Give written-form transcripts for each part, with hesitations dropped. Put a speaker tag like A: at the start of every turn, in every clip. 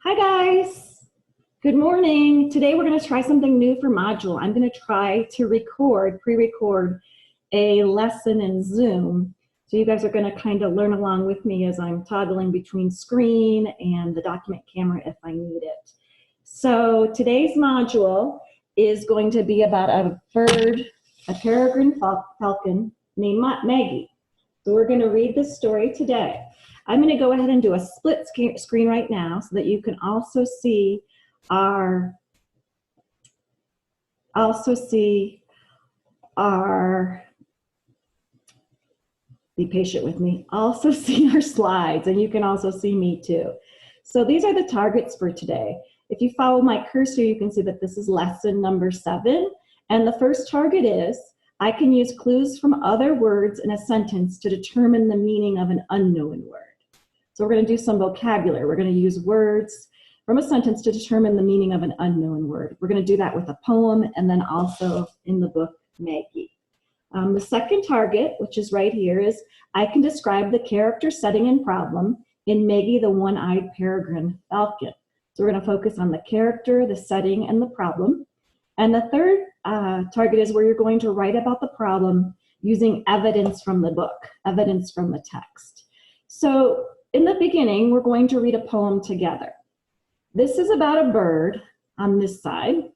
A: Hi guys, good morning. Today we're going to try something new for module. I'm going to try to pre-record a lesson in Zoom. So you guys are going to kind of learn along with me as I'm toggling between screen and the document camera if I need it. So today's module is going to be about a bird, a peregrine falcon named Maggie. So we're going to read this story today. I'm going to go ahead and do a split screen right now so that you can also see be patient with me, also see our slides, and you can also see me too. So these are the targets for today. If you follow my cursor, you can see that this is lesson number 7. And the first target is, I can use clues from other words in a sentence to determine the meaning of an unknown word. So we're going to do some vocabulary. We're going to use words from a sentence to determine the meaning of an unknown word. We're going to do that with a poem and then also in the book Maggie. The second target, which is right here, is I can describe the character, setting, and problem in Maggie the One-Eyed Peregrine Falcon. So we're going to focus on the character, the setting, and the problem. And the third target is where you're going to write about the problem using evidence from the book, evidence from the text. So in the beginning, we're going to read a poem together. This is about a bird on this side.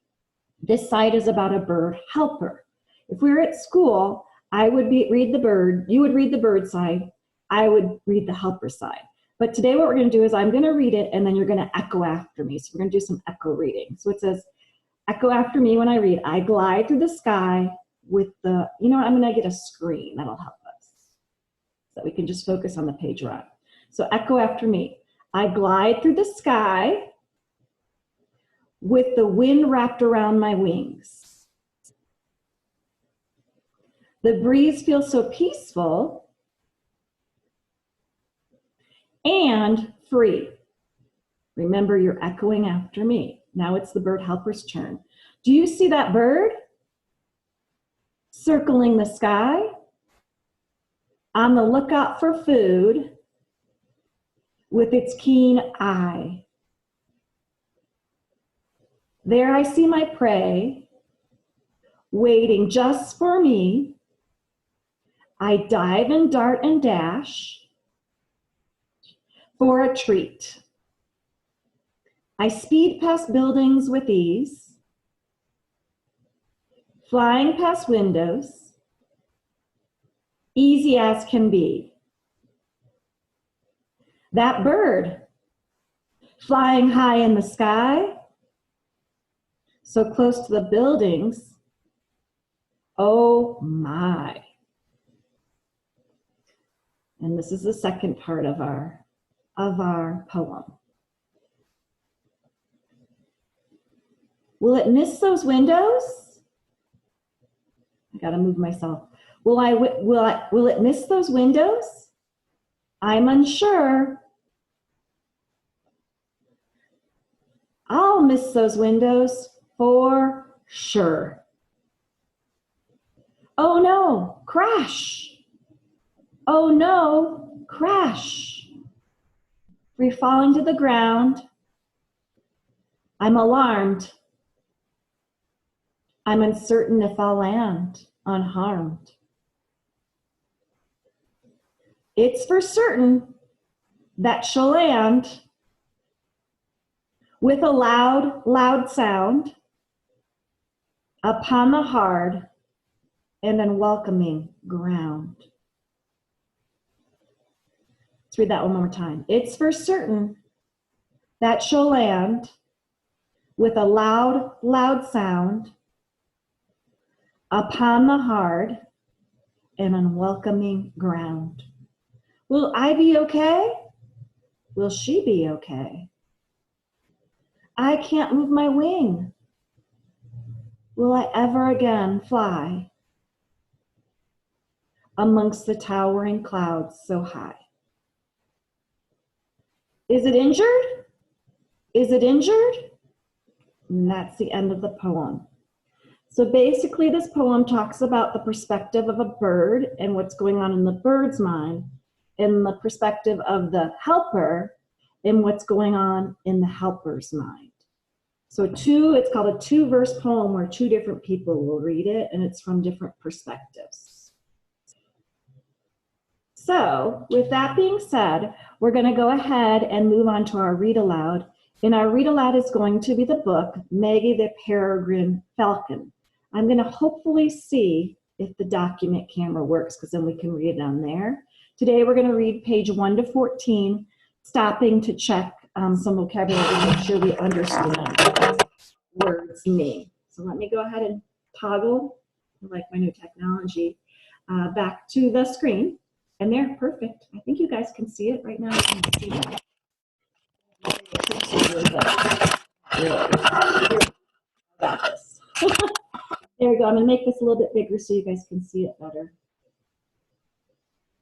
A: This side is about a bird helper. If we were at school, I would read the bird, you would read the bird side, I would read the helper side. But today what we're going to do is I'm going to read it and then you're going to echo after me. So we're going to do some echo reading. So it says, echo after me when I read, I glide through the sky with the, you know what, I'm going to get a screen. That'll help us. So we can just focus on the page we're on. So echo after me. I glide through the sky with the wind wrapped around my wings. The breeze feels so peaceful and free. Remember, you're echoing after me. Now it's the bird helper's turn. Do you see that bird circling the sky, on the lookout for food with its keen eye? There I see my prey, waiting just for me. I dive and dart and dash for a treat. I speed past buildings with ease, flying past windows, easy as can be. That bird, flying high in the sky, so close to the buildings, oh my. And this is the second part of our poem. Will it miss those windows? I gotta move myself. Will it miss those windows? I'm unsure. I'll miss those windows for sure. Oh no, crash. Oh no, crash. Free falling to the ground. I'm alarmed. I'm uncertain if I'll land unharmed. It's for certain that she'll land with a loud, loud sound upon the hard and unwelcoming ground. Let's read that one more time. It's for certain that she'll land with a loud, loud sound upon the hard and unwelcoming ground. Will I be okay? Will she be okay? I can't move my wing. Will I ever again fly amongst the towering clouds so high? Is it injured? Is it injured? And that's the end of the poem. So basically this poem talks about the perspective of a bird and what's going on in the bird's mind, in the perspective of the helper, in what's going on in the helper's mind. So it's called a two-verse poem where two different people will read it, and it's from different perspectives. So with that being said, we're going to go ahead and move on to our read aloud. And our read aloud is going to be the book, Maggie the Peregrine Falcon. I'm going to hopefully see if the document camera works, because then we can read it on there. Today we're going to read page 1 to 14, stopping to check some vocabulary to make sure we understand what words mean. So let me go ahead and toggle, like my new technology, back to the screen. And there, perfect. I think you guys can see it right now. You can see that. Got this. There we go. I'm going to make this a little bit bigger so you guys can see it better.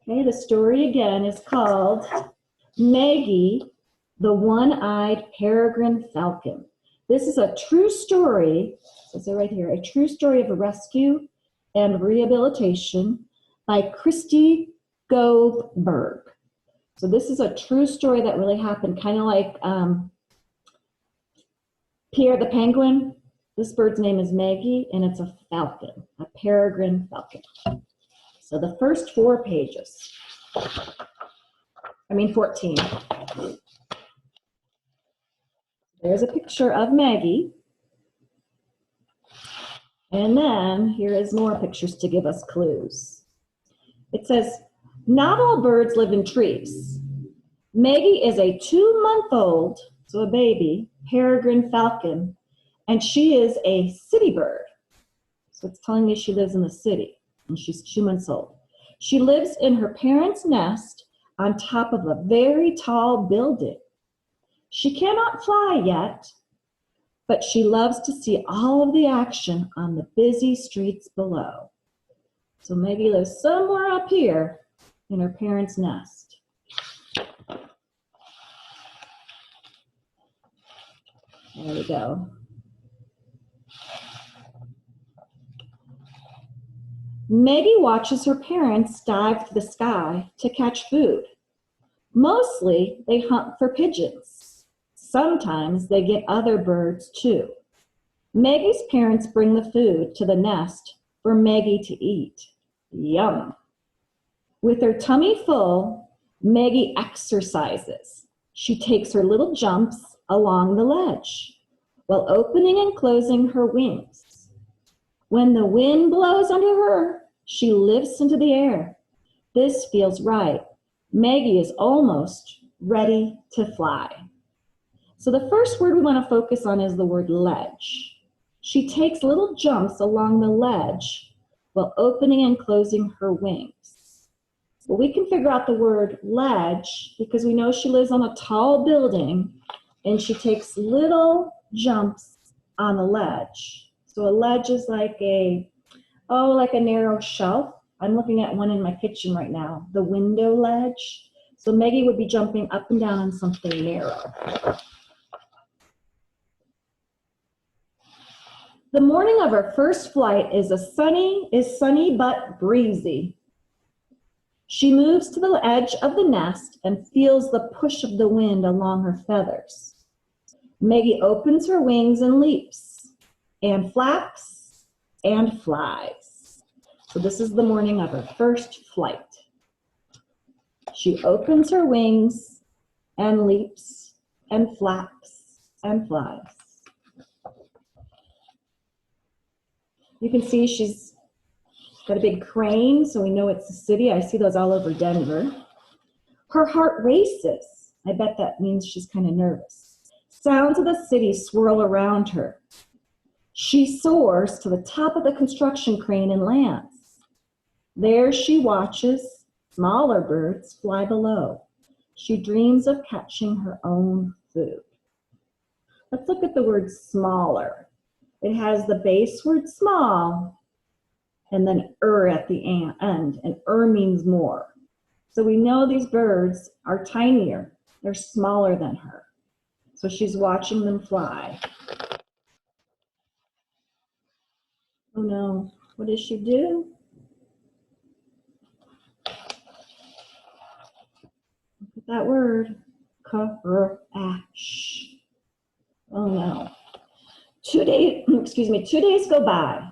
A: Okay, the story again is called Maggie, the One-Eyed Peregrine Falcon. This is a true story, so right here, a true story of a rescue and rehabilitation by Christy Goldberg. So this is a true story that really happened, kind of like Pierre the Penguin. This bird's name is Maggie, and it's a falcon, a peregrine falcon. So the first 4 pages, 14. There's a picture of Maggie. And then here is more pictures to give us clues. It says, not all birds live in trees. Maggie is a 2-month-old, so a baby, peregrine falcon, and she is a city bird. So it's telling me she lives in the city, and she's 2 months old. She lives in her parents' nest on top of a very tall building. She cannot fly yet, but she loves to see all of the action on the busy streets below. So Maggie lives somewhere up here in her parents' nest. There we go. Maggie watches her parents dive to the sky to catch food. Mostly, they hunt for pigeons. Sometimes they get other birds too. Maggie's parents bring the food to the nest for Maggie to eat. Yum. With her tummy full, Maggie exercises. She takes her little jumps along the ledge while opening and closing her wings. When the wind blows under her, she lifts into the air. This feels right. Maggie is almost ready to fly. So the first word we want to focus on is the word ledge. She takes little jumps along the ledge while opening and closing her wings. Well, we can figure out the word ledge because we know she lives on a tall building and she takes little jumps on the ledge. So a ledge is like a narrow shelf. I'm looking at one in my kitchen right now, the window ledge. So Maggie would be jumping up and down on something narrow. The morning of her first flight is sunny but breezy. She moves to the edge of the nest and feels the push of the wind along her feathers. Maggie opens her wings and leaps and flaps and flies. So this is the morning of her first flight. She opens her wings and leaps and flaps and flies. You can see she's got a big crane, so we know it's a city. I see those all over Denver. Her heart races. I bet that means she's kind of nervous. Sounds of the city swirl around her. She soars to the top of the construction crane and lands. There she watches smaller birds fly below. She dreams of catching her own food. Let's look at the word smaller. It has the base word small and then at the end, and means more. So we know these birds are tinier. They're smaller than her. So she's watching them fly. Oh no, what does she do? Look at that word, Crash. Oh no. 2 days go by.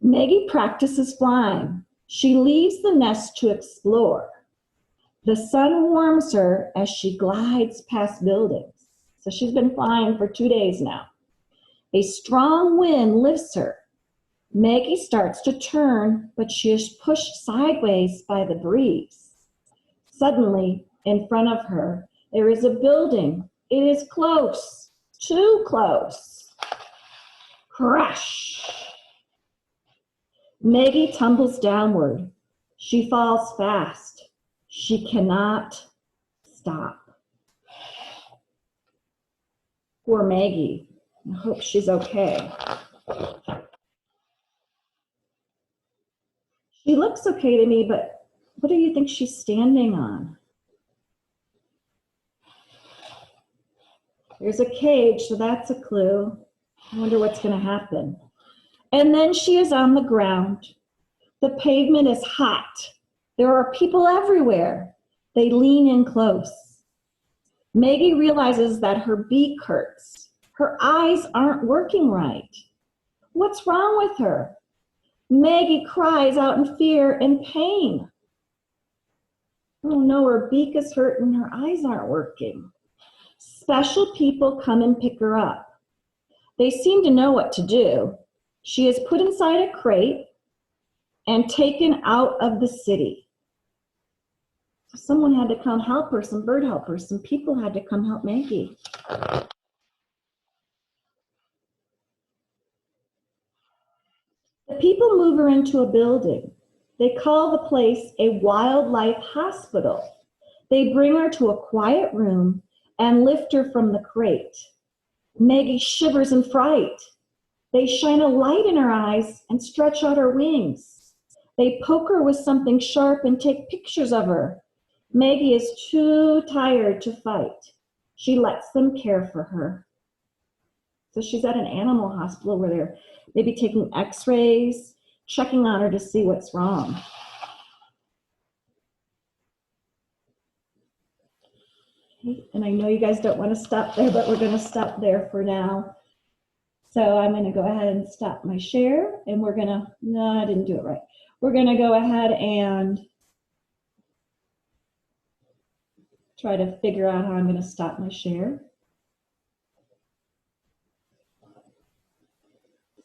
A: Maggie practices flying. She leaves the nest to explore. The sun warms her as she glides past buildings. So she's been flying for 2 days now. A strong wind lifts her. Maggie starts to turn, but she is pushed sideways by the breeze. Suddenly, in front of her, there is a building. It is close, too close. Crash! Maggie tumbles downward. She falls fast. She cannot stop. Poor Maggie. I hope she's okay. She looks okay to me, but what do you think she's standing on? There's a cage, so that's a clue. I wonder what's going to happen. And then she is on the ground. The pavement is hot. There are people everywhere. They lean in close. Maggie realizes that her beak hurts. Her eyes aren't working right. What's wrong with her? Maggie cries out in fear and pain. Oh no, her beak is hurt and her eyes aren't working. Special people come and pick her up. They seem to know what to do. She is put inside a crate and taken out of the city. Someone had to come help her, some bird helpers, some people had to come help Maggie. The people move her into a building. They call the place a wildlife hospital. They bring her to a quiet room and lift her from the crate. Maggie shivers in fright. They shine a light in her eyes and stretch out her wings. They poke her with something sharp and take pictures of her. Maggie is too tired to fight. She lets them care for her. So she's at an animal hospital where they're maybe taking x-rays, checking on her to see what's wrong. Okay, and I know you guys don't want to stop there, but we're going to stop there for now. So I'm going to go ahead and stop my share, and we're going to, no, I didn't do it right. We're going to go ahead and try to figure out how I'm going to stop my share.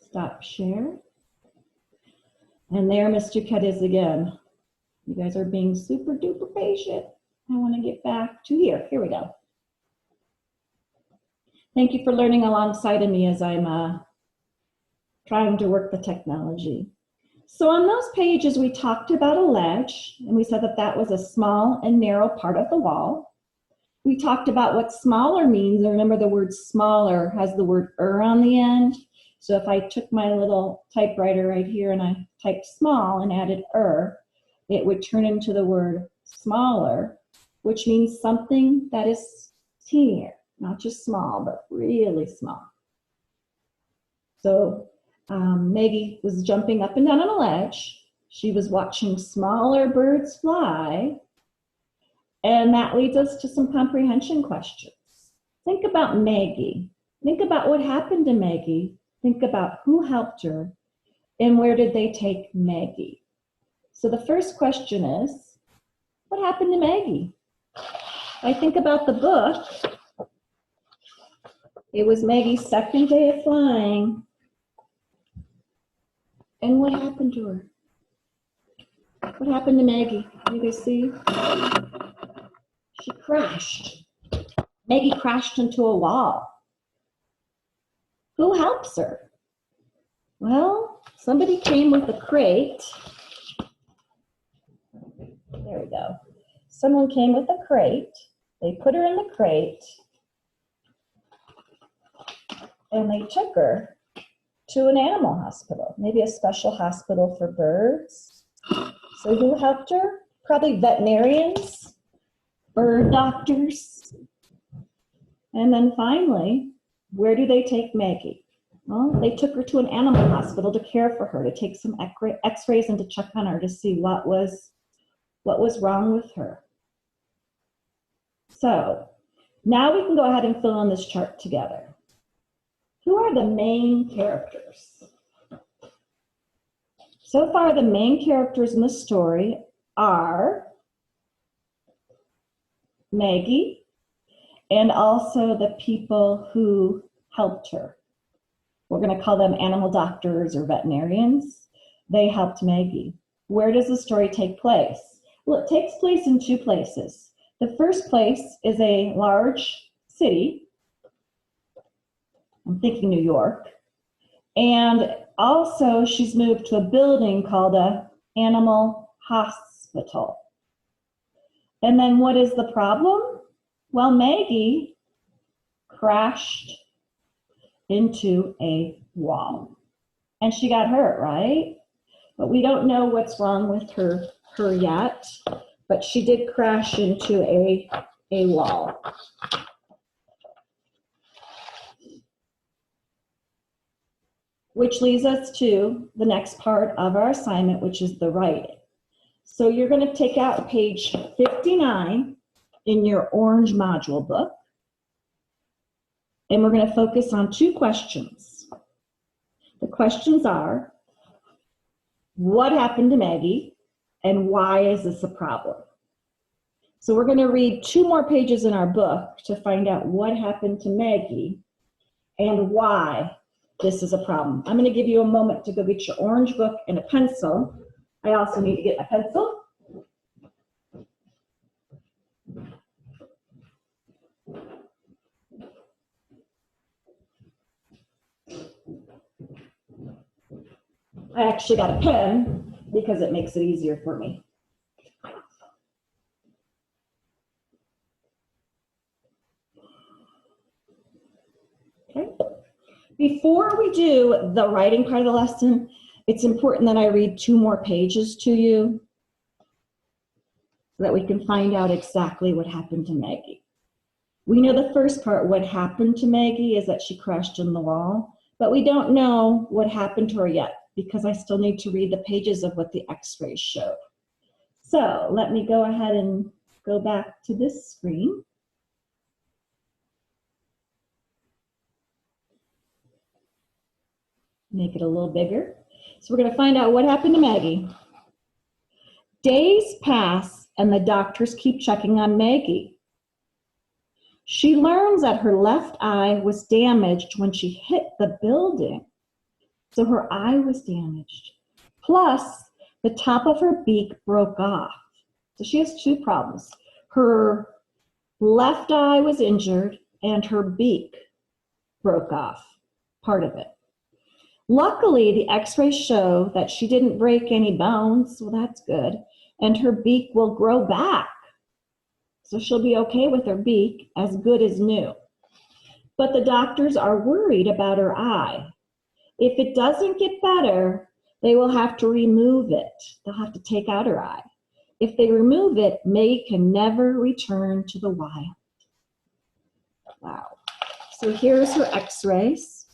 A: Stop share. And there Mr. Cat is again. You guys are being super duper patient. I want to get back to here. Here we go. Thank you for learning alongside of me as I'm trying to work the technology. So on those pages, we talked about a ledge, and we said that that was a small and narrow part of the wall. We talked about what smaller means. Remember, the word smaller has the word on the end. So if I took my little typewriter right here and I typed small and added it would turn into the word smaller, which means something that is teenier, not just small, but really small. So Maggie was jumping up and down on a ledge. She was watching smaller birds fly. And that leads us to some comprehension questions. Think about Maggie. Think about what happened to Maggie. Think about who helped her and where did they take Maggie. So the first question is, what happened to Maggie? I think about the book. It was Maggie's second day of flying. And what happened to her? What happened to Maggie? You guys see? She crashed. Maggie crashed into a wall. Who helps her? Well, somebody came with a crate. There we go. Someone came with a crate. They put her in the crate. And they took her to an animal hospital, maybe a special hospital for birds. So who helped her? Probably veterinarians, bird doctors. And then finally, where do they take Maggie? Well, they took her to an animal hospital to care for her, to take some x-rays and to check on her to see what was wrong with her. So Now we can go ahead and fill in this chart together. Who are the main characters? So far, the main characters in the story are Maggie and also the people who helped her. We're going to call them animal doctors or veterinarians. They helped Maggie. Where does the story take place? Well, it takes place in two places. The first place is a large city. I'm thinking New York. And also she's moved to a building called an animal hospital. And then what is the problem? Well, Maggie crashed into a wall and she got hurt, right? But we don't know what's wrong with her yet, but she did crash into a wall. Which leads us to the next part of our assignment, which is the writing. So you're going to take out page 59 in your orange module book, and we're going to focus on two questions. The questions are, what happened to Maggie, and why is this a problem? So we're going to read 2 more pages in our book to find out what happened to Maggie and why this is a problem. I'm going to give you a moment to go get your orange book and a pencil. I also need to get my pencil. I actually got a pen because it makes it easier for me. Okay. Before we do the writing part of the lesson, it's important that I read 2 more pages to you so that we can find out exactly what happened to Maggie. We know the first part, what happened to Maggie, is that she crashed in the wall, but we don't know what happened to her yet because I still need to read the pages of what the x-rays showed. So let me go ahead and go back to this screen. Make it a little bigger. So we're going to find out what happened to Maggie. Days pass and the doctors keep checking on Maggie. She learns that her left eye was damaged when she hit the building. So her eye was damaged. Plus, the top of her beak broke off. So she has 2 problems. Her left eye was injured and her beak broke off, part of it. Luckily, the x-rays show that she didn't break any bones, so that's good, and her beak will grow back. So she'll be okay with her beak, as good as new. But the doctors are worried about her eye. If it doesn't get better, they will have to remove it. They'll have to take out her eye. If they remove it, Maggie can never return to the wild. Wow. So here's her x-rays.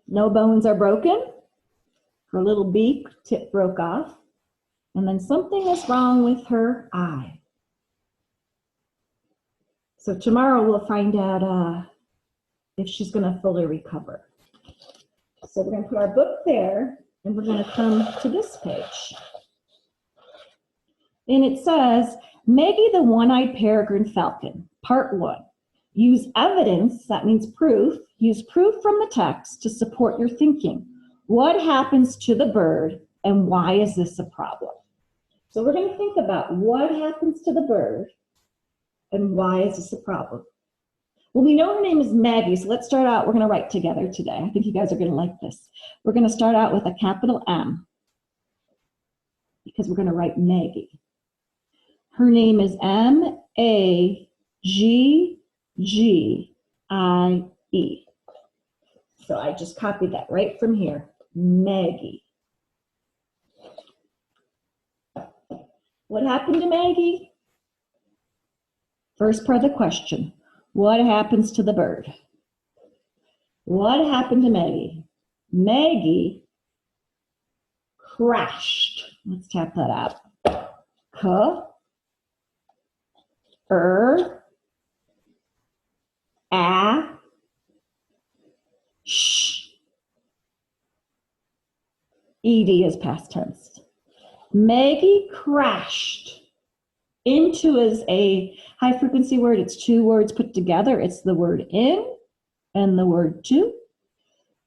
A: No bones are broken. Her little beak tip broke off. And then something is wrong with her eye. So tomorrow we'll find out if she's going to fully recover. So we're going to put our book there, and we're going to come to this page. And it says, Maggie the One-Eyed Peregrine Falcon, Part 1. Use evidence, that means proof, use proof from the text to support your thinking. What happens to the bird, and why is this a problem? So we're going to think about what happens to the bird, and why is this a problem? Well, we know her name is Maggie, so let's start out. We're going to write together today. I think you guys are going to like this. We're going to start out with a capital M because we're going to write Maggie. Her name is M-A-G-G-I-E. So I just copied that right from here, Maggie. What happened to Maggie? First part of the question. What happens to the bird? What happened to Maggie? Maggie crashed. Let's tap that out. A, sh. ED is past tense. Maggie crashed into is a high frequency word. It's two words put together. It's the word in and the word to.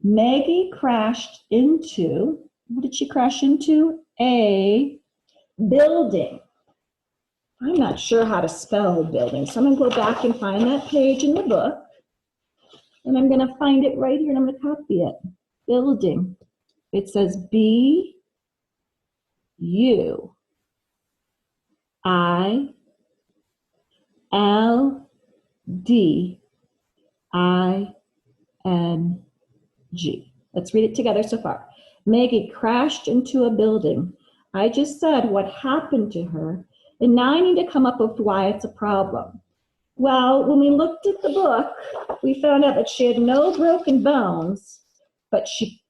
A: Maggie crashed into, what did she crash into? A building. I'm not sure how to spell building, so I'm going to go back and find that page in the book, and I'm going to find it right here, and I'm going to copy it. Building. It says B-U-I-L-D-I-N-G. Let's read it together so far. Maggie crashed into a building. I just said what happened to her, and now I need to come up with why it's a problem. Well, when we looked at the book, we found out that she had no broken bones, but she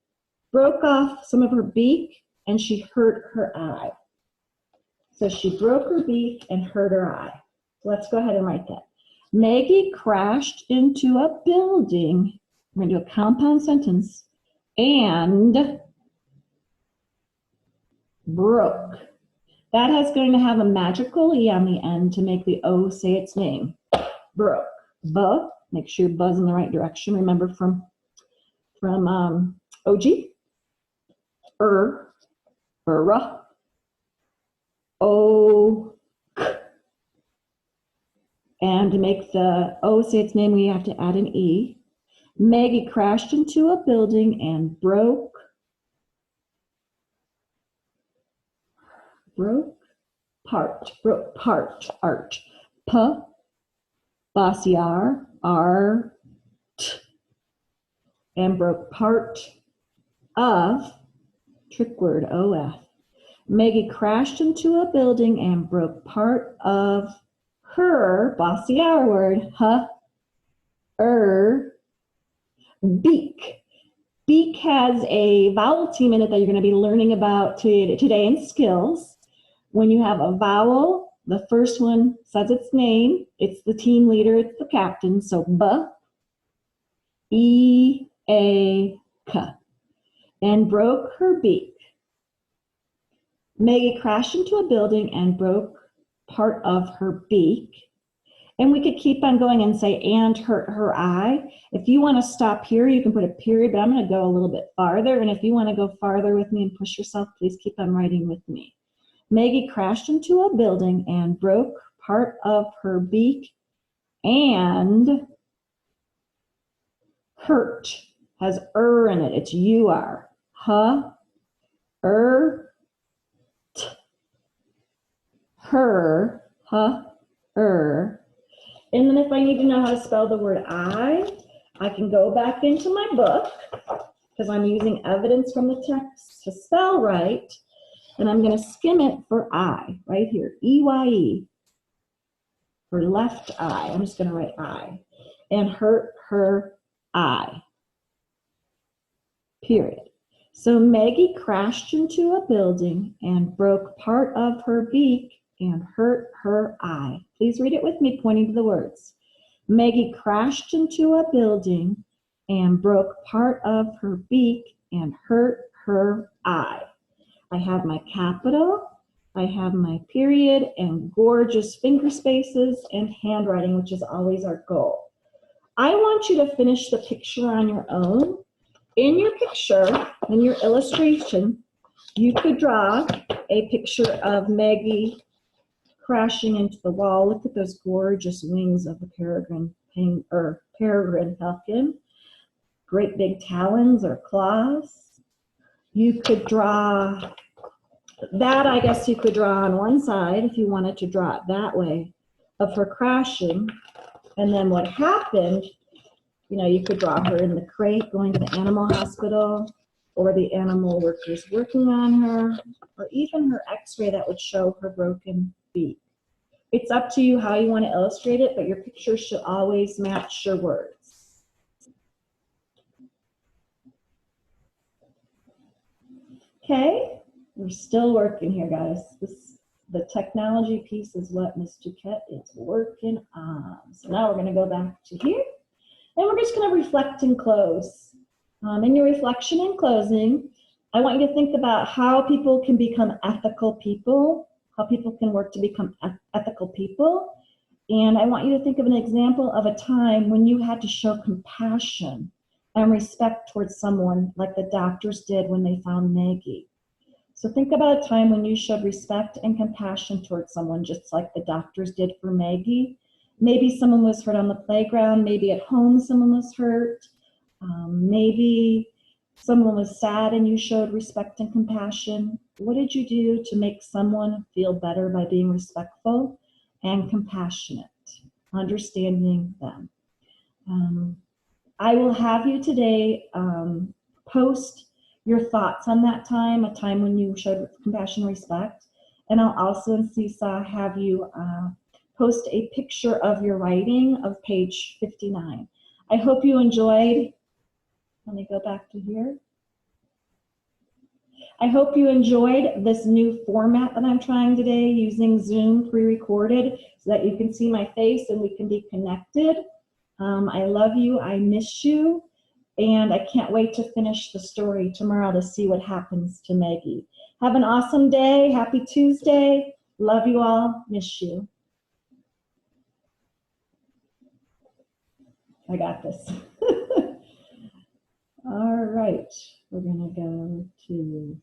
A: broke off some of her beak and she hurt her eye. So she broke her beak and hurt her eye. So let's go ahead and write that. Maggie crashed into a building. We're going to do a compound sentence. And broke. That is going to have a magical E on the end to make the O say its name. Broke. Bu. Make sure your buzz in the right direction. Remember from OG. O. And to make the O say its name, we have to add an E. Maggie crashed into a building and broke part, art. P, bossy R, T, and broke part of, trick word, OF. Maggie crashed into a building and broke part of her, bossy R word, beak. Beak has a vowel team in it that you're going to be learning about today in skills. When you have a vowel, the first one says its name. It's the team leader, it's the captain. So B, E, A, K. And broke her beak. Maggie crashed into a building and broke part of her beak. And we could keep on going and say, and hurt her eye. If you want to stop here, you can put a period, but I'm going to go a little bit farther. And if you want to go farther with me and push yourself, please keep on writing with me. Maggie crashed into a building and broke part of her beak and hurt. Has in it. It's U-R. Her. And then if I need to know how to spell the word I can go back into my book because I'm using evidence from the text to spell right. And I'm going to skim it for I, right here, E-Y-E, for left eye. I'm just going to write I. And hurt her eye, period. So Maggie crashed into a building and broke part of her beak and hurt her eye. Please read it with me, pointing to the words. Maggie crashed into a building and broke part of her beak and hurt her eye. I have my capital, I have my period, and gorgeous finger spaces and handwriting, which is always our goal. I want you to finish the picture on your own. In your picture, in your illustration, you could draw a picture of Maggie crashing into the wall. Look at those gorgeous wings of the peregrine falcon. Great big talons or claws. You could draw that, I guess you could draw on one side if you wanted to draw it that way, of her crashing. And then what happened, you know, you could draw her in the crate going to the animal hospital, or the animal workers working on her, or even her x-ray that would show her broken beak. It's up to you how you want to illustrate it, but your picture should always match your words. Okay, we're still working here, guys. the technology piece is what Miss Duquette is working on. So now we're going to go back to here, and we're just going to reflect and close. In your reflection and closing, I want you to think about how people can become ethical people, how people can work to become ethical people. And I want you to think of an example of a time when you had to show compassion and respect towards someone like the doctors did when they found Maggie. So think about a time when you showed respect and compassion towards someone just like the doctors did for Maggie. Maybe someone was hurt on the playground, maybe at home someone was hurt, maybe someone was sad and you showed respect and compassion. What did you do to make someone feel better by being respectful and compassionate, understanding them? I will have you today post your thoughts on that time, a time when you showed compassion and respect. And I'll also in Seesaw have you post a picture of your writing of page 59. I hope you enjoyed. Let me go back to here. I hope you enjoyed this new format that I'm trying today, using Zoom pre-recorded so that you can see my face and we can be connected. I love you, I miss you, and I can't wait to finish the story tomorrow to see what happens to Maggie. Have an awesome day, happy Tuesday, love you all, miss you. I got this. All right, we're gonna go to